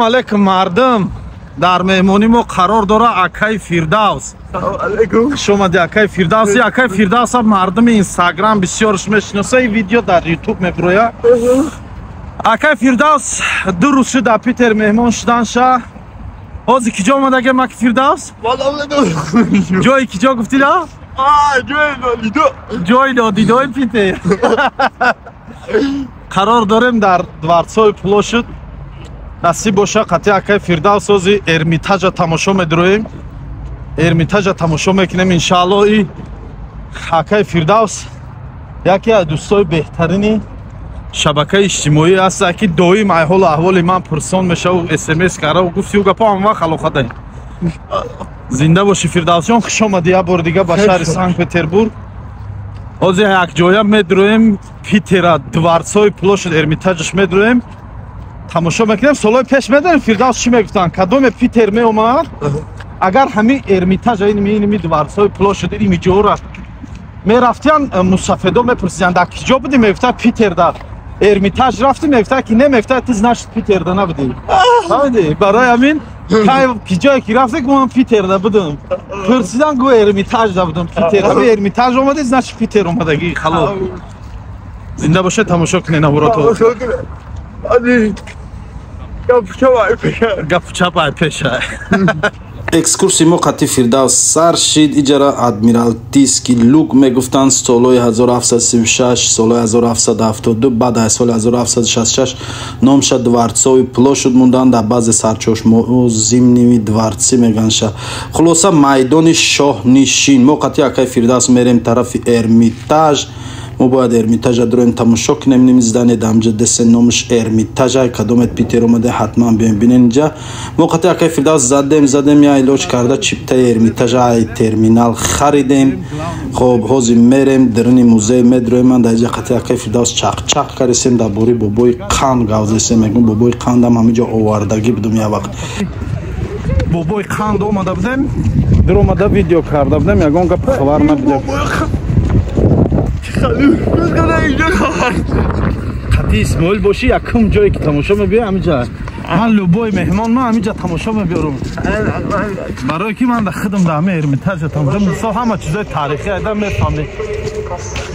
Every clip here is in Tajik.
علیکم مردم در مهمانی ما قرار داره اکای فیردوس. شما دی اکای فیردوسی اکای فیردوس مردم اینستاگرام بسیارش میشناسه. این ویدیو در یوتیوب میبروه. اکای فیردوس دو روز شد پیتر مهمان شدن شه. از کجا اومده گه مک فیردوس؟ جای کجا گفتی لا؟ جای لادیدو پیتر. قرار داریم در دوارتسای پلوشت نصیب باشه قطعی اکای فیردوس از ارمیتاج تماشا میدرویم. ارمیتاج تماشا میکنیم انشالله. ای اکای فیردوس یکی از دوستای بهترین شبکه اجتماعی است که دائم حال احوال من پرسان میشه و اس ام اس کرده و گفت یو گپا هم وقت خلوخته. زنده باشی فیردوس جان. خوش آمدی یه بار دیگه به شهر سنت پتربورگ. از یک جایی میدرویم پیتر دوارتسای پلوشت ارمیتاجش میدرویم تماشا میکنیم. سالهای پیش میدونیم فیردوس چی میگفتن کدوم پیتر می اومد اگر همین ارمیتاج این دوارتسای پلوشت این جورا میرفتن مسافدا میپرسیدن در کجا بودی میگفت پیتر در ارمیتاج رفتیم میگفت که نمیگفت تیز نشد پیتر در نبودی. برای همین کجایی که رفته که من پیتر در بودم پرسیدن گو ارمیتاج در بودم پیتر همین ارمیتاج اومده از نشد پیتر اومدگی خلاص. زنده باشه تماشا کنین نوراتو. گپ بای پیشه. اکسکورسی ما قطعی فیردوس سر شد اجرا ادمیرالتیسکی لوک میگفتن سالهای 1736 سالهای 1772 بعد از سال 1766 نام شد دوارتسای پلوشت موندن در بعض سرچشمه زمینی دوارتسی میگن شه. خلاصه میدان شاه نشین ما قطعی اکای فیردوس میریم طرف ارمیتاج. ما باید ارمیتاج داریم تماشا کنیم. نمیزدن دامجه دست نامش ارمیتاج کدومت پیتر اومده حتما ببینین اینجا. ما قطعا اکای فیردوس زدیم یا ایلوچ کرده چیپتای ارمیتاج ای ترمینال خریدیم. خب هازی میریم درنی موزه میدرویم. من در اینجا قطعا اکای فیردوس چاق کردیم در بوری بابای قند گاوزه میگم بابای قند هم همینجا آوردگی بدم یه وقت. بابای قند اومده بودم در اومده ویدیو کرده بودم یگان گپ خبر نبودم. قطعی اسماعیل باشی یکم جایی که تماشا میبینم همینجا. من لوبای مهمان ما همینجا تماشا میبینم. برای که من خودم در همه ارمیتاج تماشا میبینم. همه چیزای تاریخی آدم میفهمه.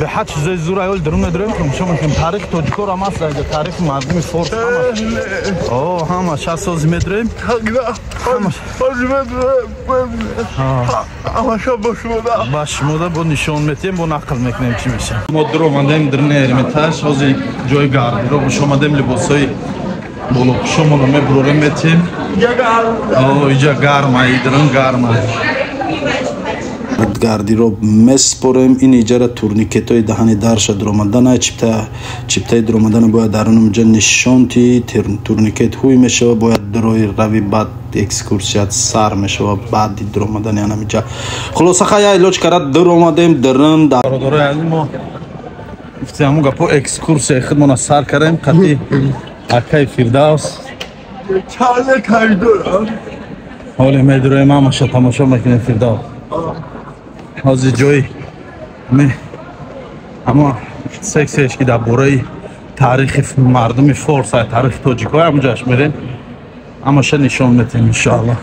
به هر چیزای زور ایول درون نداریم تماشا میکنیم. تاریخ تاجیکور هم هست اینجا. تاریخ مردم فارس همه همه 60 سال میدریم. باشموده با نشان میتیم با نقل میکنیم چی میشه. ما در اومدیم درون ارمیتاج از جای گاردیرو بش اومدیم لباسای بالا شما رو میبریم میتیم. اینجا گرمه درون گرمه. گاردیرоб میسپریم. این ایجار تورنیکت های دهانی در شد درآمدن چیپتای درآمدن باید درونم جا نشانتی تورنیکت هوی میشه و باید دروی روی بعد اکسکورسیات سر میشه و بعد درآمدن یعنی اینجا خلاصه خیلی ایلوچ کرد درآمدیم درن در ما افتیامو گپو اکسکورسی خودمون سر کردیم قطعی اکای فیردوس چاله کاریدور حالی میدرویم همه تماشا میکنیم فیردوس. از جایی اما سکسش که در باره تاریخ مردم فارس تاریخ تاجیک‌ها همونجاش میریم اما نشان میتیم انشاءالله.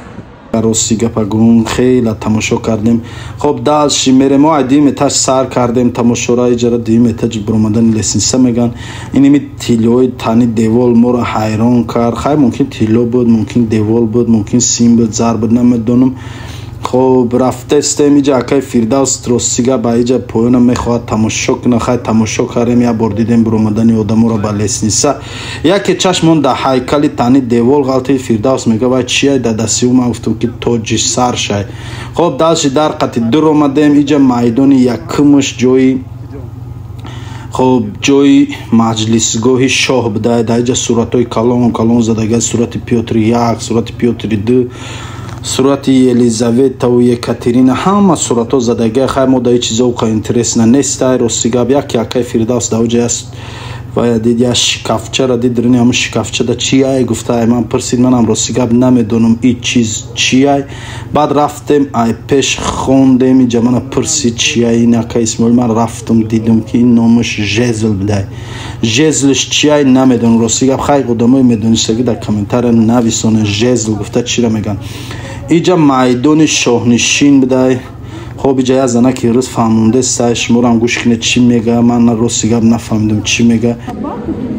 راستی گپگون خیلی تماشا کردیم. خب دالشی میریم ما دیمتاج سر کردیم تماشا را اجرا دیمتاج برآمدن لیسنس میگن. اینمی تیلوی تانی دیوال ما را حیران کرد. خیلی ممکن تیلو بود ممکن دیوال بود ممکن سیم بود زر بود نمیدونم. خب رفته استیم اینجا اکای فیردوس تروسیگا با اینجا پایان میخواد تماشا کنه. خیلی تماشا کردیم یا بار دیدیم برآمدن آدم را با لیسنسا. یکی چشمون در هیکل تانی دیوال غلطی فیردوس میگه باید چیه در دستیوم افتو که تاج سر شه. خب دالش در قطع در اومدیم اینجا میدان یکمش جوی خب جوی مجلسگاه شاه بوده. در اینجا صورت های کلان زدگی صورت پیوتر یک صورت پیوتر دو صورت الیزابت و یکاترینا همه صورت ها زدگی خیلی ما در چیزا اوقا انترس نیست. راستی گپ یکی اکای فیردوس در اوجه است و دید یا شکافچه را دید درنی همون شکافچه دا چیه گفته من پرسید منم راستی گپ نمیدونم این چیز چیه بعد رفتم ای پیش خوندم اینجا من پرسید چیه این اکا اسمال من رفتم دیدم که این نامش جزل بده جزلش چیه نمیدونم راستی گپ خیلی قدامای میدونسته که در کامنتر نویسونه جزل گفته چی را میگن اینجا میدان شاهنشین بده خب اینجا از انا که روز فهمونده استایش مورم گوش کنه چی میگه من راستی گپ نفهمیدم чи میگه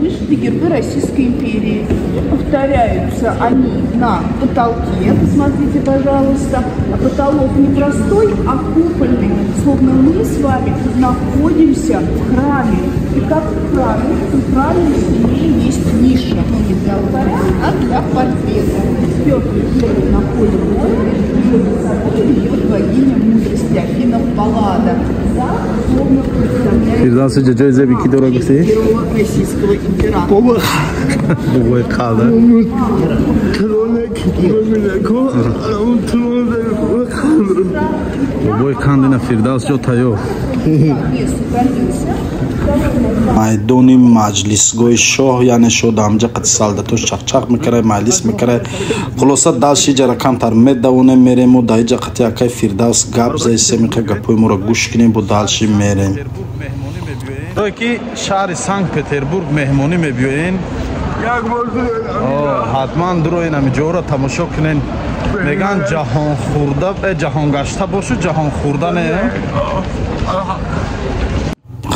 Высшие гербы Российской империи. Повторяются они на потолке. Посмотрите, пожалуйста. Потолок не простой, а купольный. Словно мы с вами находимся в храме. И как в храме на стене есть ниша. Но не для алтаря, а для портрета. Петр I находит уже за собой ведет богиня мудрости Афина Паллада. Да, словно представляет первого российского императора. بابای خاله بابای کاندینا فردوس جو تایو майдони маҷлисгоҳи шоҳ яъне шо дамҷа қад салдато чақчақ мекарад маҷлис мекарад хулоса далши ҷара камтар медавонем мерему да иҷа қати акай фирдавс гап заисе меқа гапҳои моро гӯш кинем бо далши мерем то ки шаҳри санкт петербург меҳмонӣ мебиёен ҳатман дуроен ҳамиҷоро тамошо кунен меган ҷаҳонхӯрда ҷаҳонгашта бошу ҷаҳонхӯрда не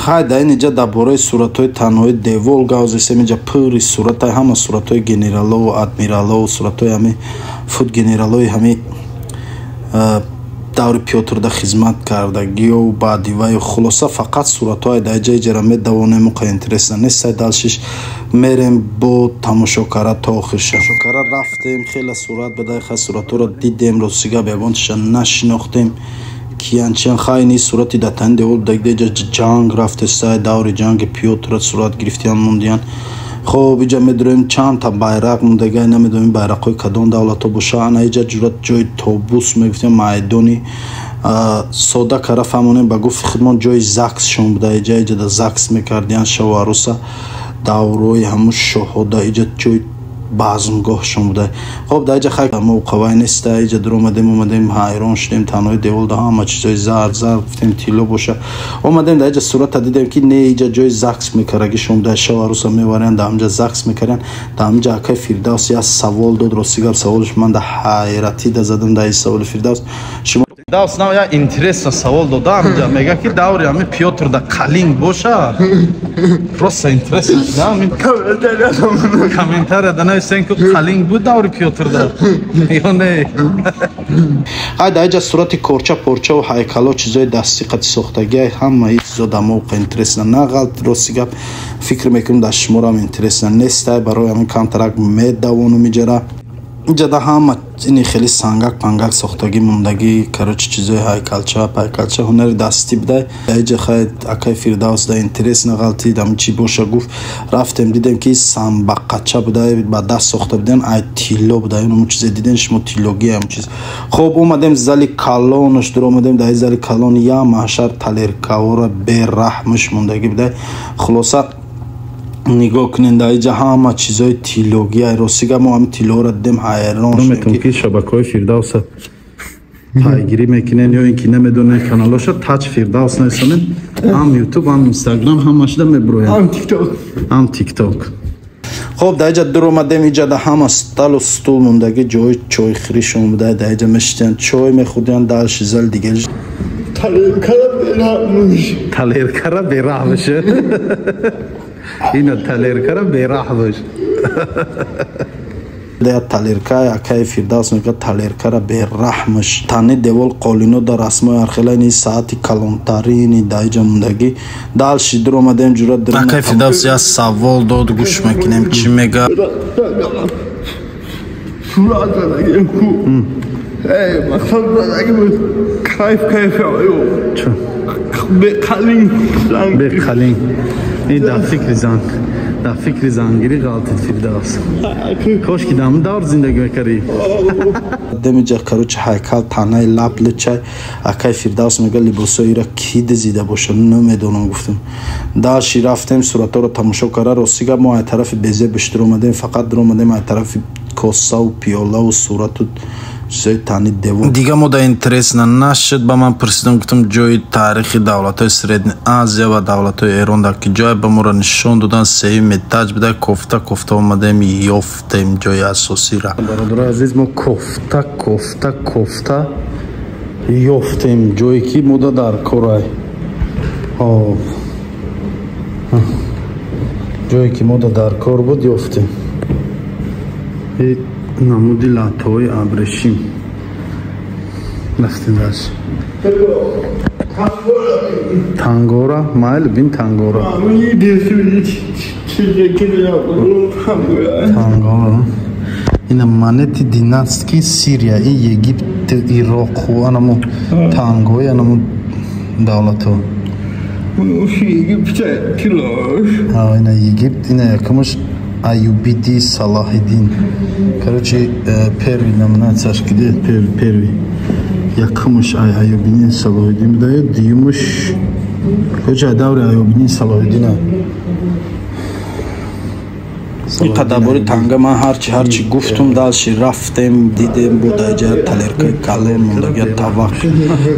хай да ин иҷа дар бораи суратҳои танҳои девол гавзесем иҷа пури суратаи ҳама суратҳои генералову адмиралову суратҳои ҳами футгенералои ҳами даври пётрда хизмат кардагиёву баъди ваю хулоса фақат суратҳое да иҷа иҷара медавонем уқа интересна нестай далшиш мерем бо тамошокара то охирша тамошокара рафтем хеле сурат бадай хай суратҳоро дидем ростига бебонтиша нашинохтем киянчен хайни сурати да тани девол дагида иҷа ҷанг рафтестай даври ҷанги пётра сурат гирифтиян мондиян خب اینجا میدونیم چند تا bayrak موندگی نمیدونیم bayrak‌های کدام دولت‌ها باشه انا اینجا جورت جای توبوس میگفتیم میدانی سودا کارا فهمونیم با گفت خدمت جای زاکس شون بوده اینجا دا زاکس میکردین شو عروسا داوروی همون شهودا اینجا جای بازمگاه شون بوده خب دا اینجا خیلی موقعی نیست اینجا در اومدیم حیران شدیم تنهای دیول دا همه چیزای زرد گفتیم تیلو باشه اومدیم دا اینجا صورت دیدیم که نه اینجا جای زاکس میکرگی شون بوده شو عروسا میوارن دا همجا زاکس میکرن دا همجا اکای فردوس یا سوال داد راستی سوالش من دا حیرتی دا زدم دا این سوال فردوس شما Давс нав я интересно савол додам ҷа мега ки даври ами Пётр да калинг боша просто интересно да ми комментария да нависен ки калинг буд даври Пётр да ё не ай да иҷа сурати корча порчаву ҳайкало чизои дастӣ қати сохтагиай ҳамаи чизо да мавқа интересна на ғалт рости гап фикр мекунам да шуморам интересна нестай барои ҳамин камтарак медавонум иҷара اینجا دا همه اینی خیلی سنگک پنگک ساختگی موندگی کروچ چیزای هایکلچه پایکلچه هنر دستی بده اینجا خیلی اکای فردوس دا اینترس نغلطی دم چی باشه گفت رفتم دیدم که سنبقچه بده با دست ساخته بودن ای تیلو بده اونم چیز دیدن شما تیلوگی هم چیز خب اومدم زلی کالونش در اومدم دا زلی کالون یا محشر تلرکاورا به رحمش موندگی بده خلاصه نگاه کنین در اینجا همه چیزای تیلوگی های راسیگه ما هم تیلو را دیم حیران شدیم نمیتون که شبکه های فردوس پیگیری میکنین یا اینکه نمیدونین کانالش تاچ فردوس نیستن هم یوتیوب هم اینستاگرام هم مشده میبروین هم تیک تاک خب در اینجا در اومدیم اینجا در همه ستال و ستول موندگی جای چای خری شما بوده در اینجا میشتین چای میخودین در شیزل دیگه تلرکره بیرحمشه اینو تلرکره بیرحمش در تلرکای اکای فردوس میگه تلرکره بیرحمش تانی دیوال قالینو در رسمای ارخیلای ساعتی کلانترینی در اینجا موندگی دال شیدر اومدیم جورت در اکای فردوس یا سوال داد گوش میکنیم چی میگه صورت دادگیم کو مقصد دادگیم کیف چون به قلین به قلین این در فکر زنگ در فکر زنگیری غلطید فردوس کاش که دم دار زندگی کردی دمیجا کروچ هیکل تنهای لب لچای اکای فردوس میگه لباسایی را کی دزیده باشه نمیدونم گفتم داشی رفتیم صورتا رو تماشا کرده راستیگه ما از طرف بیزه بیشتر اومدیم فقط در اومدیم از طرف کوسا و پیاله و صورت و چیزای تنی دیوار دیگه ما در اینترس نشد با من پرسیدم گفتم جای تاریخی دولت های سرید آسیا و دولت های ایران در که جای به ما را نشان دادن سهی متاج بده کفته اومدیم یافتیم جای اساسی را برادر عزیز ما کفته یافتیم جایی که ما در کارای جایی که ما در کار بود یافتیم نمودی لاتوی ابریشم رفتیم داشت تانگورا مایل بین تانگورا این مانتی دیناستکی سیریایی یگیپت ایراق و انمو تانگوی انمو دولتو این یگیپت این یکمش ایوبی صلاح الدین короче первый номинация где первый якмуш ایوبی صلاح الدین بده دیمش короче دور ایوبی صلاح الدین این قدابوری تانگا من هرچی گفتم داشتی رفتیم دیدیم بود اینجا تلرکای کالون موندگی طبق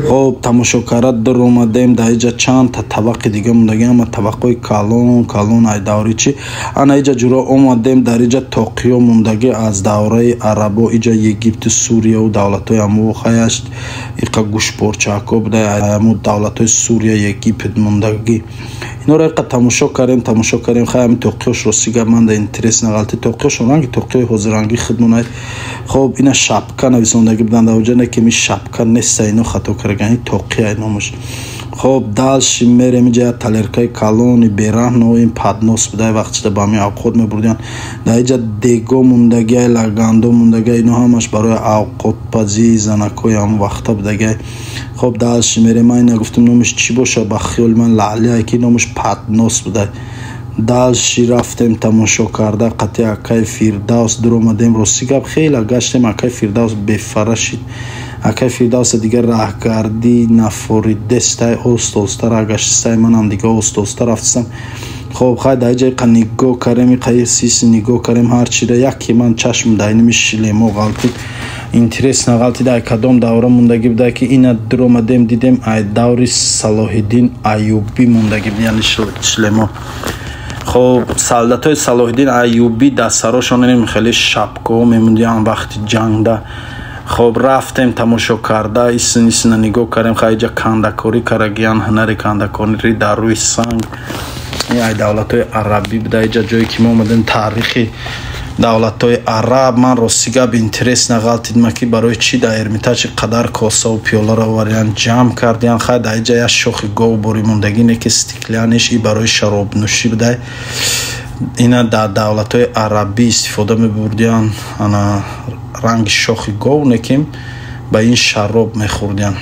خب تماشا کرد در اومدیم در اینجا چند تا طبق دیگه موندگی اما طبقای کالون ای دوری چی انا اینجا جورا اومدیم در اینجا توقیو موندگی از دوره عربو اینجا یگیپت سوریه و دولتای امو خیشت ایقا گوش پرچاکو بده امو دولتای سوریه یگیپت موندگی اینا را تماشا کردیم خیلی توقیوش رو سیگه من در اینترس نغلطی توقیوش رنگی توقیو حضرانگی خدمونای خب اینا شبکه نویسندگی بدن در اوجه نه که می شبکه نیست اینو خطا کرگانی توقیه اینامش خب دالش میرم اینجا تلرکای کالونی بیران و این پادنوس بده وقتی با می اوقات می بردن در اینجا دیگو موندگی لگاندو موندگی اینا همش برای اوقات پزی زنکوی هم وقتا بده خب دالش میرم اینا گفتم نامش چی باشه با خیال من لعلی که نامش پادنوس بده دالشی رفتیم تماشا کرده قطعی اکای فردوس در اومدیم راستی خیلی گشتیم اکای فردوس بفرشید اکای فردوس دیگه راهگردی نفوری دستای اوستوستر گشتای من هم دیگه اوستوستر رفتم خب خیلی در جای نگاه کردیم خیلی سیس نگاه کردیم هرچی را یکی من چشم داینی میشلیم و غلطی اینترس نغلطی در کدام دوره موندگی بوده که این در اومدیم دیدیم ای دوری صلاح الدین ایوبی موندگی بود یعنی شلیم خب سالداتای صلاح الدین ایوبی در سراشون خیلی شبکه میموندن وقتی جنگ ده خب رفتیم تماشا کرده ایسن نگاه کردیم خیلی جا کندکاری کرگیان هنری کندکاری در روی سنگ این دولتای عربی بوده اینجا جایی که ما اومدیم تاریخی دولتای عرب من راستیگه به اینترس نغلطید ما که برای چی در ارمیتاج قدر کاسا و پیاله را وریان جمع کردیان خیلی در اینجا یک شوخی گو باری موندگی نه که استیکلانش ای برای شراب نوشی بوده اینا در دولتای عربی استفاده می بردیان رنگ شوخی گو نکیم با این شراب می خوردیان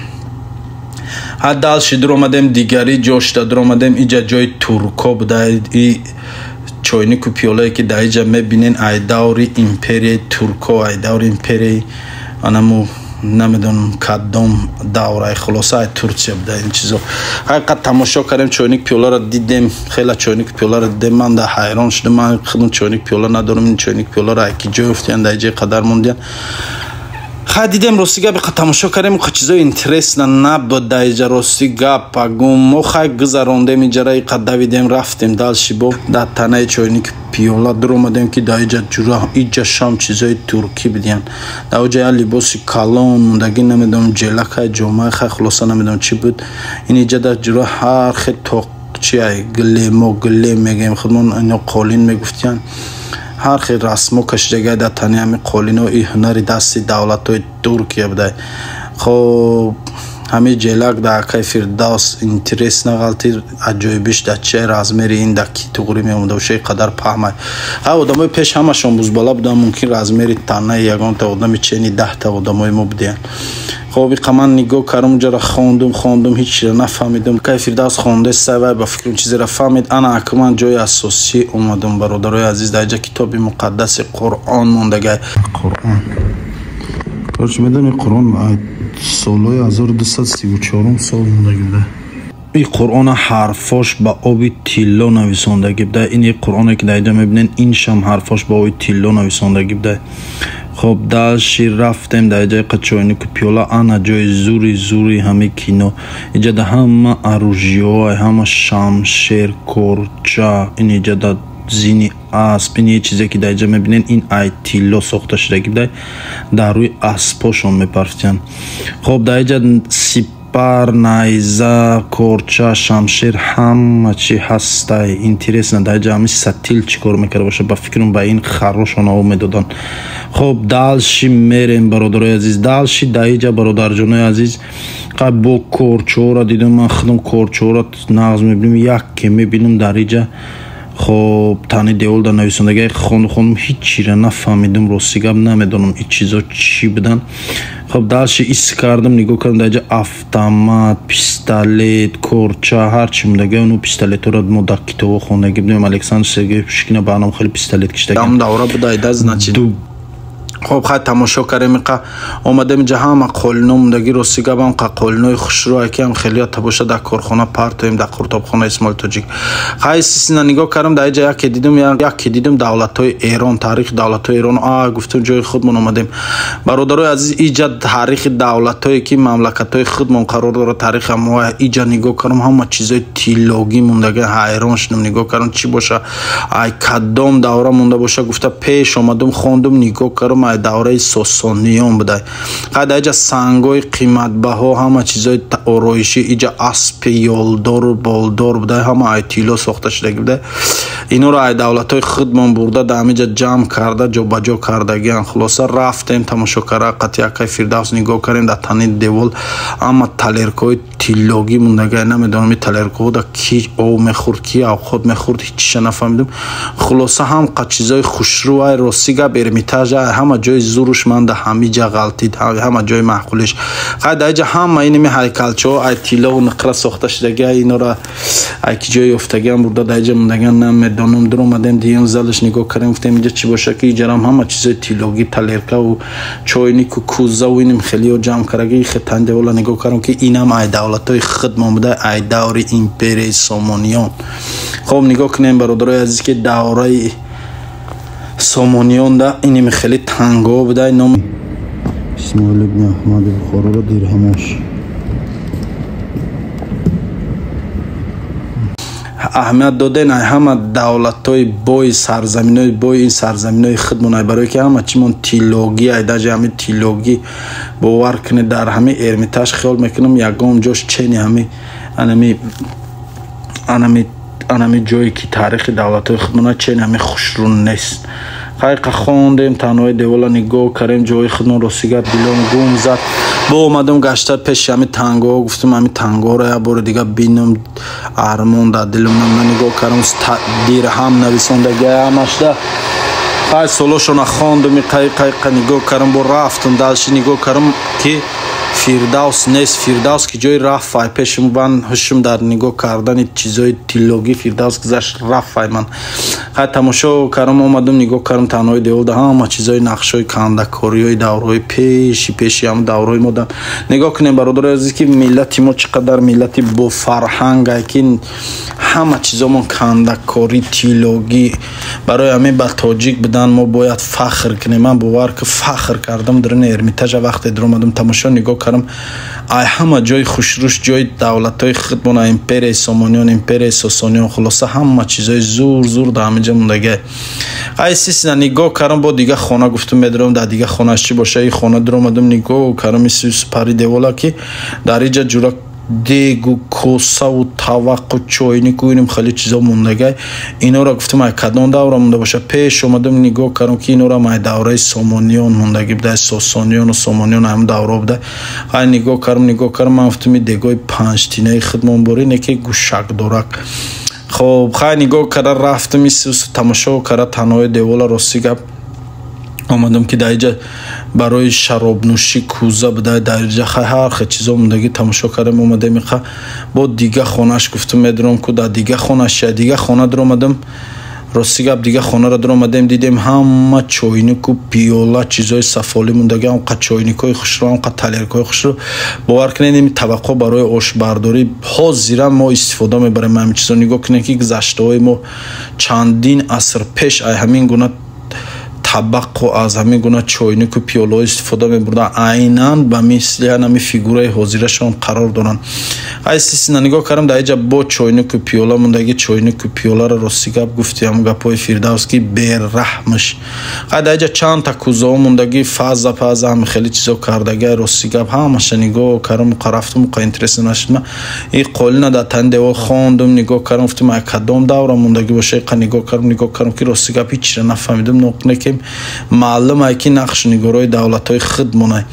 حدالش در اومدیم دیگری جوش در اومدیم اینجا جای ترکا بوده ای چوینیک و پیاله که در اینجا میبینین ای دوری امپری ترکا ای دوری امپری انمو نمیدونم کدام دوره خلاصه ای ترکیه بوده این چیزو حقیقت تماشا کردیم چوینیک پیاله را دیدیم خیلی چوینیک پیاله را دیدیم من در حیران شدم من خودم چوینیک پیاله ندارم این چوینیک پیاله را یکی جای افتیان در اینجا قدر موندین خیلی دیدیم راستی گپ تماشا کردیم خیلی چیزای اینترس نبود در اینجا راستی گپ اگم ما خیلی گذراندیم اینجا را قد دویدیم رفتیم دالشی با در تنه چوینیک پیالا در اومدیم که در اینجا جورا اینجا شام چیزای ترکی بدین در اینجا لباس کالون موندگی نمیدونم جلک جامعه خیلی خلاصه نمیدونم چی بود این اینجا در جورا هر خیلی توق چی ای گله میگیم خودمون اینو قالین میگفتین هر خیلی رسمو کشیدگی در تنی همی قالین و این هنری دستی دولت های ترکیه بوده خب همه جلک در اکای فردوس اینترس نغلطی عجایبش در چه رزمری این در کی تغری میمونده و شای قدر پهمه آدمای پیش همشون بوز بالا بودن ممکن رزمری تنه یگان تا آدمی چینی 10 تا آدمای ما بودن خب من نگاه کردم اونجا را خواندم هیچ را نفهمیدم که فردوس خوانده سوای با فکرم چیزی را فهمید. انا اکمن جای اساسی اومدم برادرای عزیز در اینجا کتاب مقدس قرآن موندگه. قرآن پرچ میدونی قرآن سالهای 1234 سال موندگی بوده. این قرآن حرفاش با آبی تیلا نویساندگی بوده. این قرآنی که در اینجا میبینین اینش هم حرفاش با آبی تیلا نویساندگی بوده. خب دالشی رفتیم در جای قچوینی که پیولا انا جای زوری همه کینو اینجا ده همه اروژیوهای همه شمشیر کورچا این اینجا ده زینی اسب این یه چیزی که در اینجا میبینین این تیلا ساخته شده بوده در روی اسباشون میپرفتن. خب در اینجا سپر نیزه کورچا شمشیر همه چی هسته. اینترسنه در اینجا همه ستیل چی کار میکرده باشه با فکرم به این خروشان ها میدادن. خب دالشی میریم برادرای عزیز. دالشی در اینجا برادر جانای عزیز با کورچو را دیدم. من خودم کورچو را نغز میبینم یک که میبینم در اینجا. خب تانی دیول در نویسندگی خوندم هیچی را نفهمیدم راستی گپ نمیدونم این چیزا چی بدن. خب دالشی ایست کردم نگاه کردم در اینجا автомат پیستالت کورچا هر چی مونده اونو پیستالت را ما در کتاب خوندگی بدیم. الکساندر سرگیف پوشکین برنامه خیلی پیستالت کشیده دام دوره بوده داز نچید. خب خیلی تماشا کردیم که اومدم اینجا همه قولنو موندگی راستی گپم که قولنوی خوشرو که هم خیلی تباشه در کارخانه پرتویم در کتابخانه اسماعیل توجیک. خیلی سیسینا نگاه کردم در اینجا یکی دیدم دولت‌های ایران تاریخ دولت‌های ایران گفتم جای خودمون اومدیم برادرای عزیز. اینجا تاریخ دولت‌هایی که مملکت‌های خودمون قرار داره تاریخ هم اینجا نگاه کردم همه چیزای تیلوگی موندگی حیران شدم نگاه کردم چی باشه ای کدام دوره مونده باشه. گفته پیش اومدم خوندم نگاه کردم دوره ساسانیان بوده. قد اینجا سنگای قیمت بها همه چیزای آرایشی اینجا اسب یالدار بالدار بوده همه ایتیلا ساخته شده بوده. اینا را دولت‌های خودمون برده در اینجا جمع کرده جا بجا کردگی. خلاصه رفتیم تماشا کرده قطعه فردوس نگاه کردیم در تنی دیوال اما تلرکای تیلوگی موندگی نمیدونم تلرکو دا کی او میخورد کی او خود میخورد هیچ نفهمیدم. خلاصه هم چیزای خوشرو راستی گپ ارمیتاژ همه جای زورش من در همه جا غلطید همه جای معقولش. قد اینجا همه اینمی هیکلچا ایتیلا و نقره ساخته شدگی اینا را کی جای افتگی هم برده در اینجا موندگی نمیدونم. در اومدیم دیگه زلش نگاه کردیم گفتیم اینجا چی باشه که اینجا همه چیزای تیلوگی تلرکا و چوینیک و کوزه و اینم خیلی جمع کردگی خطنده ولا نگاه کردم که اینم ای دولت‌های خودمون بوده ای دوره ایمپری سامانیان. خب نگاه کنیم برادرای عزیز که دوره سامانیان ده اینم خیلی تنگا بوده. نام اسماعیل ابن احمد بخاری را دیرهماش اهمیت دادن همه دولت‌های بای سرزمین‌های بای این سرزمین‌های خودمون برای که همه چیمون تیلوگی ایداج همه تیلوگی باور کنه در همه ارمیتاژ خیال میکنم یگام جاش چنی همه انمی جایی که تاریخ دولت‌های خودمون چنی همه خوشرون نیست. خیلی خوندیم تنهای دیوالا نگاه کردیم جای خودمون راسیگر دیلم گم زد با اومدم گشتر پیش همه تنگا گفتم همه تنگا را یه بار دیگه بینم ارمان در دلم نگاه کردم دیر هم نویسندگی همش ده خیلی سالاشون خوندم قیق نگاه کردم با رفتم دلشی نگاه کردم که فردوس نیست. فردوس که جای رفای پیشم من هشم در نگاه کردن چیزای تیلوگی فردوس گذشت رفای من خیلی تماشا کردم اومدم نگاه کردم تنهای دیول ده همه چیزای نقشای کندکاری های دورهای پیشی هم دورهای مدام نگاه کنیم برادر عزیز که ملتی ما چقدر ملتی با فرهنگ که همه چیزامون کندکاری تیلوگی برای همه با تاجیک بدن ما باید فخر کنیم. من باور که فخر کردم در این ارمیتاژ وقتی در اومدم تماشا نگاه کردم ای همه جای خوشروش جای دولت‌های خودمون ایمپری سامانیان ایمپری ساسانیان خلاصه همه چیزای زور در همینجا موندگه. ای سیسینا نگاه کردم با دیگه خانه گفتم میدارم در دیگه خانهش چی باشه. این خانه در اومدم نگاه کردم پری دیوالا که در اینجا جورا دیگ و کوسه و طبق و چوینیک و اینم خیلی چیزا موندگی. اینا را گفتم ای کدام دوره مونده باشه. پیش اومدم نگاه کردم که اینا را ما دوره سامانیان موندگی بوده ساسانیان و سامانیان هم دوره بوده. ای نگاه کردم من گفتم دیگای پنج تینه خودمون برینه که گوشک دورک. خب خیلی نگاه کردم رفتم تماشا کردم تنهای دیوالا راستی گپ омадам ки дар инҷа барои шаробнӯшӣ кӯза буда дар инҷа ҳар хел чизо мондагӣ тамошо кардем. омадем иқа бо дига хонааш гуфтум медурам ку дар дига хонааш я дига хона дар омадам. рости гап дига хонара дар омадем дидем ҳама чойнику пиёла чизои сафолӣ мондаги онқа чойникҳои хушрӯ онқа талеркҳои хушрӯ. бовар кунед ин табақҳо барои ошбардорӣ ҳозиран мо истифода мебарем. ҳамин чизо нигоҳ кунед ки гузаштаҳои мо чандин аср пеш ай ҳамин гуна табақу аз ҳамин гуна чойнику пиёлаҳо истифода мебурданд. айнан ба мисли ҳами фигураи ҳозирашон қарор доранд. естественно нигоҳ кардам дар инҷа бо чойнику пиёла мондаги чойнику пиёларо рости гап гуфти ҳам гапҳои фирдавс ки бераҳмш. дар инҷа чандта кӯзаҳо мондаги фаза паза ҳами хеле чизо кардаги рости гап ҳамаша нигоҳ кардам рафтум интересно нашуд. ин қолина дар тани девор хондум нигоҳ кардам гуфтам ай кадом давра мондаги боша иқа нигоҳ кардам ки рости гап ҳичра нафаҳмидам ноқнекем маълум ай ки нақшнигорои давлатҳои худ монай.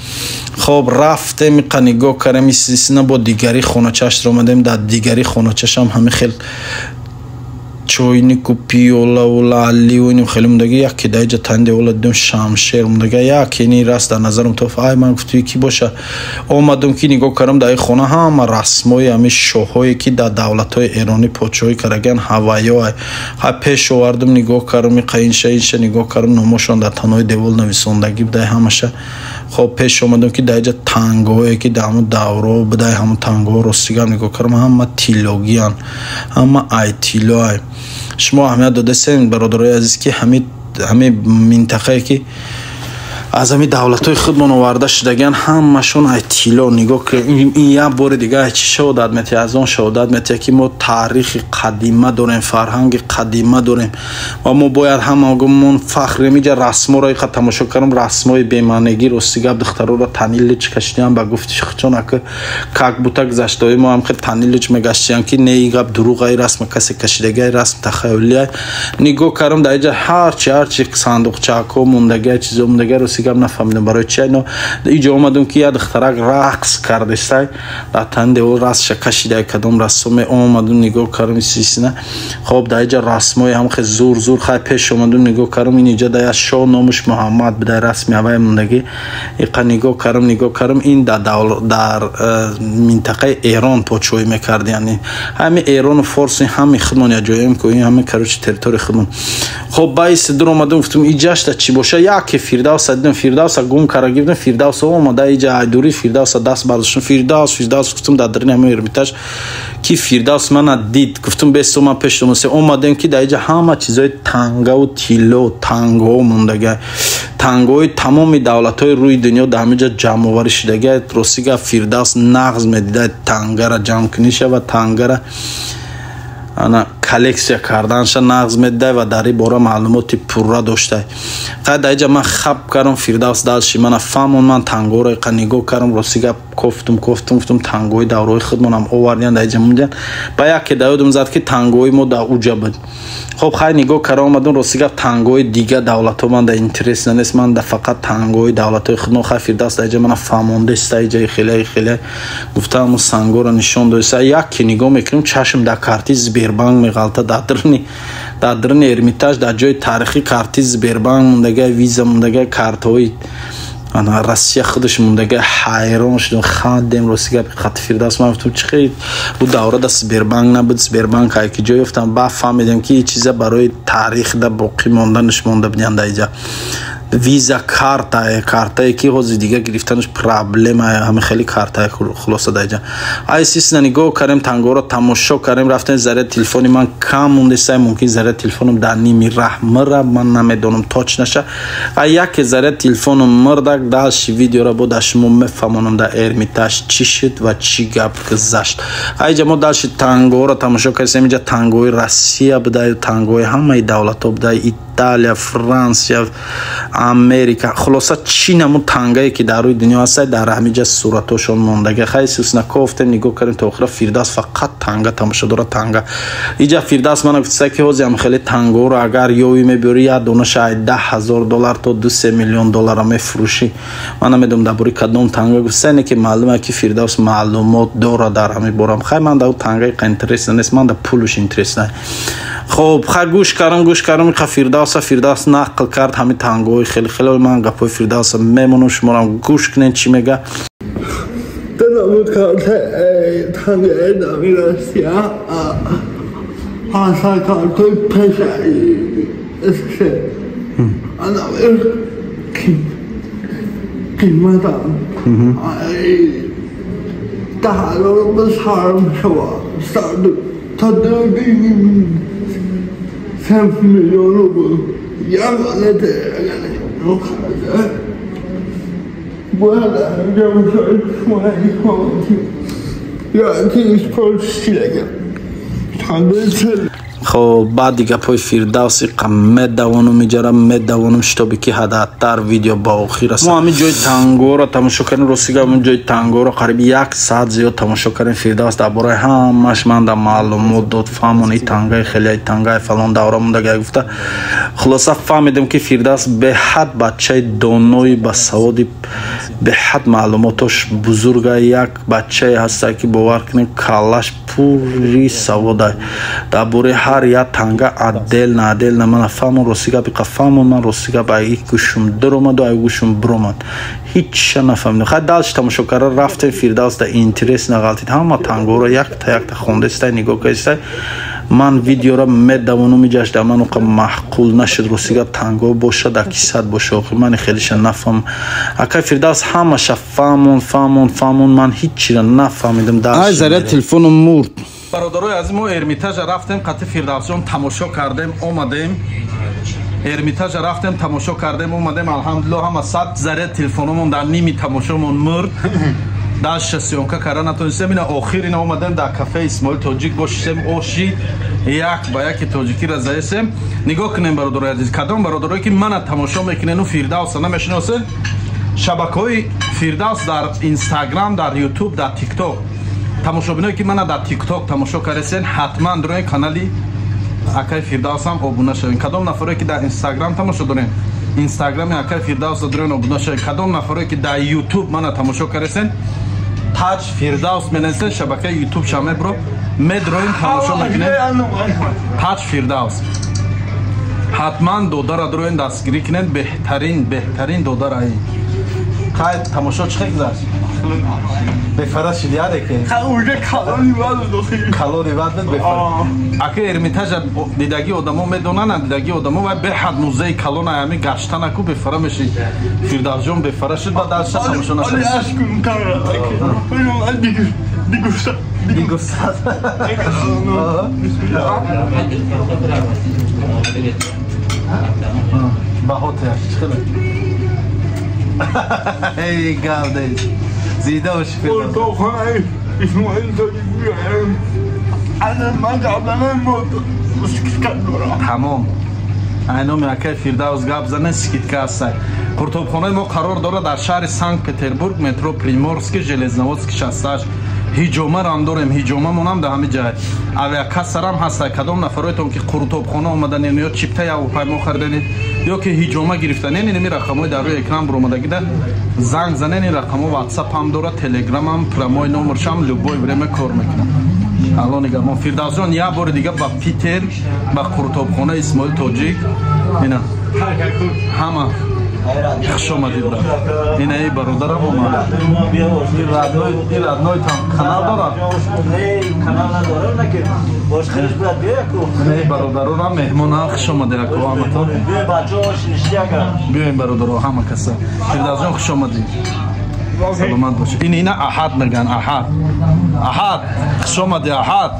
хоб рафтем иқа нигоҳ кардем истисна бо дигари хоначаш омадем. дар дигари хоначашам ҳамин хел чойнику пиёлаву лаъливу иним хеле мондаги яке дар инҷа тани девола дидем шамшер мондаги яке ини раст дар назарам тофт. ай ман гуфтам ки боша омадам ки нигоҳ кардам дар ин хона ҳама расмои ҳамин шоҳҳое ки дар давлатҳои эронӣ подшоҳӣ кардагаанд ҳавайё ай ҳа пеш овардам нигоҳ кардам иқа инша нигоҳ кардам номошон дар танои девол нависондагӣ будай ҳамаша. хоб пеш омадам ки дар инҷа тангҳое ки дар ҳамун давраҳо будай ҳамун тангҳо ростигам нигоҳ кардам ҳама тиллогиян ҳама ай тилло ай. шумо аҳамият додасем бародарои азиз ки ҳамин минтақае ки аз ҳамин давлатҳои худмон оварда шудагиан ҳамашон ай тилло нигоҳ ин як бори дига ай чӣ шаҳодат метиҳад аз он шаҳодат метиҳад ки мо таърихи қадима дорем фарҳанги қадима дорем ва мо бояд ҳамагумон фахрем. инҷа расморо иқа тамошо кардам расмои бемаънегӣ рости гап духтароро танилич кашидиам ба гуфти шихчон ака как бута гузаштаҳои мо ҳам хел танилич мегаштиям ки не ин гап дурӯғ ай расма касе кашидаги ай расм тахаюлӣ ай. нигоҳ кардам дар инҷа ҳарчи сандуқчаакҳо мондаги ай чизо мондаги рости гап нафаҳмидам барои чи айно инҷо омадам ки як духтарак рақс кардестай дар тани девор расша кашида кадом расоме омадам нигоҳ кардам истисна. хоб дар инҷа расмои ҳам хел зур хай пеш омадам нигоҳ кардам ин инҷа дар як шоҳ номуш муҳаммад будай расми авай мондаги иқа нигоҳ кардам ин дар минтақаи эрон подшоҳӣ мекард. яъне ҳамин эрону форс ҳамин худмон як ҷоям ки ин ҳамин карочи территорияи худмон. хоб байси дур омадам гуфтам инҷашта чӣ боша яке фирдавса дидам фирдавса гум кара гирифтам фирдавса омада инҷа айдури фирдавса даст бардоштам фирдавс гуфтам дар дарини ҳамин эрмитаж ки фирдавс мана дид гуфтам бесто ман пеш домасе омадем ки дар инҷа ҳама чизои тангаву тилло тангҳо мондаги тангҳои тамоми давлатҳои рӯи дунё дар ҳаминҷа ҷамъоварӣ шудаги рости гап фирдавс нағз медида тангара ҷамъкунӣ шава тангара ана коллексия карданша нағз медида ва дар ин бора маълумоти пурра дошта. дар инҷа ман хаб кардам фирдавс даши мана фаҳмон ман тангҳоро иқа нигоҳ кардам рости гап кофтум тангҳои давраҳои худмонам овардиан дар инҷа мондиан ба яке даёдум зад ки тангҳои мо дар уҷа буд. хоб хай нигоҳ кардам омадам рости гап тангҳои дига давлатҳо ман дар интерес нест ман дар фақат тангҳои давлатҳои худмон хай фирдавс дар инҷа мана фаҳмондеста инҷа хеле гуфтам сангоро нишон доиста яке нигоҳ мекунам чашм дар карти Сбербанк меғалта дар дарини эрмитаж дар ҷои таърихи карти Сбербанк мондаги виза мондаги картҳои Россия худаш мондаги хайрон шудам хандем рости гап хати фирдавс ман гуфтам чихел бу давра да Сбербанк набуд Сбербанк ҳай ки ҷой ёфтам ба фаҳмидам ки чиза барои таърих да боқӣ монданаш монда будиан дар инҷа виза картае ки ҳозир дига гирифтанаш проблема ҳамин хеле картае хулоса дар инҷа естественно нигоҳ кардем тангҳоро тамошо кардем рафтем заряди телефони ман кам мондеста мумкин заряди телефонам дар ними раҳ мыра ман намедонам точ наша яке заряди телефонам мырдак даши видеоро бо дар шумо мефаҳмонам дар эрмитаж чӣ шуд ва чӣ гап гузашт. инҷа мо даши тангҳоро тамошо кардем инҷа тангҳои Россия будай тангҳои ҳамаи давлатҳо будай Италия Франсия Америка хулоса чӣ намуд тангае ки дар рӯи дунё ҳастай дар ҳаминҷа суратҳошон мондаги хайсусна кофтем нигоҳ кардем та охира фирдавс фақат танга тамошодора танга инҷа фирдавс мана гуфтаста ки ҳозир ҳам хеле тангҳоро агар ёвӣ мебёрӣ як донаша ай $10,000 то $2-3 миллион мефурӯшӣ ман намедонам дар бори кадом танга гуфтаста ине ки маълуме ки фирдавс маълумот дорад дар ҳамин борам хай ман дар тангаи интерес нест ман дар пулуш интерес خب گوش کردم که فردوس نقل کرد همین تانگوی خیلی من گپای فردوس میمونم شما هم گوش کنین چی میگه. دلم کرده تانگه نمیرسیم حاصل کرده پشایی اسکه انا قیمتم دهالو بسارم شما تا دردیم 3 میلیون رو بود یا غلطه باید انجام شاید مایی خواهدیم یا تیز پرستی لگم خب بعد دیگه پای فردوسی قمت دوانو میجرم شتابی که حداقل ویدیو با اخیر است. ما همین جای تانگو رو تماشا کردیم رسیدیم همین جای تانگو رو قریب 1 ساعت زیاد تماشا کردیم. فردوس درباره همش من در معلومات داد فهمون این تانگای خیلی تانگای فلان دوره مونده گفته. خلاصه فهمیدم که فردوس به حد بچه دانوی با سوادی به حد معلوماتش بزرگه. یک بچه هست که باور کنید کلاش پوری سواده درباره هر یا تانگا عدل نه من فهمم رسیگا بی قفهمون من رسیگا با یک گوشم درومد و یک گوشم برومد هیچ نفهمیدم. خیلی دلش تماشا کرده رفتیم فردوس در اینترس نغلطید همه تانگو رو یک تا خونده است نگاه کرده. من ویدیو را میدوانم میجاش من اون معقول نشد رسیگا تانگو باشه در کیسات باشه من خیلیش نفهم. اکای فردوس همه فهمون من هیچی را نفهمیدم. ای زره تلفنم مرد. برادرای عزیز ما ارمیتاژ رفتیم قطع فردوس جان تماشا کردیم اومدیم. ارمیتاژ رفتیم تماشا کردیم اومدیم الحمدلله همه 100 ذره تلفنمون در نیمی تماشامون مرد. داشت سیونکا کردن نتونستیم این آخر اینا اومدیم در کافه اسماعیل تاجیک باشیم اوشی یک با یک تاجیکی را زایسیم. نگاه کنیم برادرای عزیز کدام برادرایی که من تماشا میکنین و فردوس نمیشناسن شبکه‌های فردوس در اینستاگرام در یوتیوب در تیک تاک تماشابینایی که من در تیک تاک تماشا کردین حتما در کانالی اکای فردوس هم ابونه شوین. کدام نفرایی که در اینستاگرام تماشا دارین اینستاگرام اکای فردوس دارین ابونه شوین. کدام نفرایی که در یوتیوب من تماشا کردین تاج فردوس منسن شبکه یوتیوب شامل برو مدروین تماشا میکنین تاج فردوس حتما دودار دروین دستگیری کنین. بهترین دودار ای خیلی تماشا چه گذشت بفرست شدیاره که اونجا کالوری وزن بفرست اگه ارمیتاژ دیدگی آدمو میدونن دیدگی آدمو و به حد موزه کالون همی گشتن اکو بفرست میشی فردوس جان بفرست شد و درش تماشا نسید آلی اشکون کامرا دیگوستاد با هوتر ای گاوده زیده باش فردوس تو خواهی اسماعیل تاجیک بیایم انا من قبلا تمام اینا میاکه فردوس گپ زنه سکیتکا هست. کتابخانه ما قرار داره در شهر سانت پتربورگ مترو پریمورسک ژلزنوودسک 68 هیجومه رام داریم. هیجومه مونم در همه جای اویاکاس سرم هست. کدام نفرایتون که کتابخانه اومدن یا چیپتا یا هواپیما خریدین یا که هیجومه گرفتن این رقمای در روی اکران برآمدگی ده زنگ زنین. این رقم واتساپ هم داره تلگرام هم پرامای نمرش هم لوبوی بریم کار میکنم. الان نگاه ما فردوس جان یه بار دیگه با پیتر با کتابخانه اسماعیل تاجیک اینا همه خوش آمدید برا این ای برادرم اومد این رادنوی تام کانال دارم کانال ندارم نکه باشخیش باید بیا یکو ای برادران هم مهمون ها خوش آمده یکو همتون بیا بچه هاش نشتی اگر بیا این برادران همه کسا فردوس جان خوش آمدید سلامت باشه. این احد میگن احد خوش آمده احد